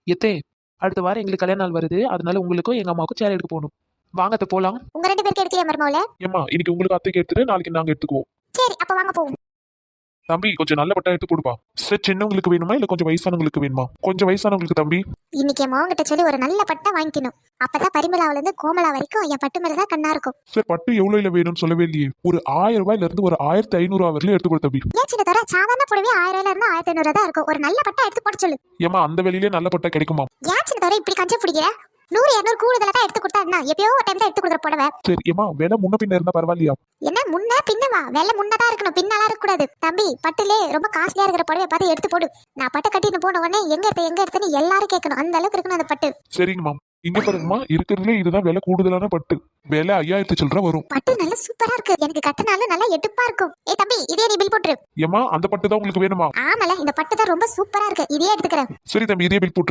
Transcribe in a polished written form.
எத்தே அடுத்த வாரம் எங்களுக்கு கல்யாண நாள் வருது, அதனால உங்களுக்கும் எங்க அம்மாவுக்கும் சேலை எடுக்க போகணும். வாங்க அத்தை போலாம். உங்க 2 பேருக்கு எடுக்கலையா மருமவுல? ஏமா இன்னைக்கு உங்களுக்கு அத்தைக்கு எடுத்துட்டு நாளைக்கு நாங்க எடுத்துக்குவோம். சரி அப்ப வாங்க போவோம். தம்பி கொஞ்சம் நல்ல பட்டா எடுத்து கொடுப்பா. சார் சின்னவங்களுக்கு வேணுமா இல்ல கொஞ்சம் வயசானவங்களுக்கு வேணுமா? கொஞ்சம் வயசானவங்களுக்கு தம்பி. இன்னைக்கு என் மகன்கிட்ட சொல்லி ஒரு நல்ல பட்டா வாங்கிக்கணும். அப்பதான் பரிமளாவில இருந்து கோமலா வரைக்கும் என் பட்டு மேலதான் கண்ணா இருக்கும். சார் பட்டு எவ்வளவு வேணும்னு சொல்லவே இல்லையே. ஒரு 1000 ரூபாயில இருந்து ஒரு 1500 வரையிலும் எடுத்து கொடு தம்பி. ஏன் சின்ன தவிர சாதாரண புடவை 1000 இருந்து 1500 தான் இருக்கும். ஒரு நல்ல பட்டா எடுத்து போட சொல்லு. ஏமா அந்த வெளியிலே நல்ல பட்டா கிடைக்குமா? ஏன் சின்ன தவிர இப்படி கஞ்ச பிடிக்கிற? 100 200 கூடுதலா தான் எடுத்து கொடுத்தா என்ன? எப்பயோ ஒரு டைம் தான் எடுத்து கொடுக்குற புடவை. சரி ஏமா வேலை முன்ன பின்ன இருந்தா பரவாயில்லையா? என்ன முன்ன பின்னவா? வெள்ள முன்னதா இருக்கணும், பின்னாலாம் இருக்க கூடாது. தம்பி பட்டுலே ரொம்ப காஸ்ட்லியா இருக்கிற புடவை பார்த்து எடுத்து போடு. நான் பட்டை கட்டிட்டு போன உடனே எங்க எடுத்தேன்னு எல்லாரும் கேட்கணும். அந்த அளவுக்கு இருக்கணும் அந்த பட்டு. சரிங்கம்மா. இங்க பாருங்கம்மா இருக்கிறதுலே இதுதான் விலை கூடுதலான பட்டு. விலை 5000 சில்லற வரும். பட்டு நல்ல சூப்பரா இருக்கு. எனக்கு கட்டினாலும் நல்லா எடுப்பா இருக்கும். ஏய் தம்பி இதே நீ பில் போட்டுரு. ஏமா அந்த பட்டு தான் உங்களுக்கு வேணுமா? ஆமால இந்த பட்டு தான் ரொம்ப சூப்பரா இருக்கு. இதே எடுத்துக்கிறேன். சரி தம்பி இதே பில் போட்டு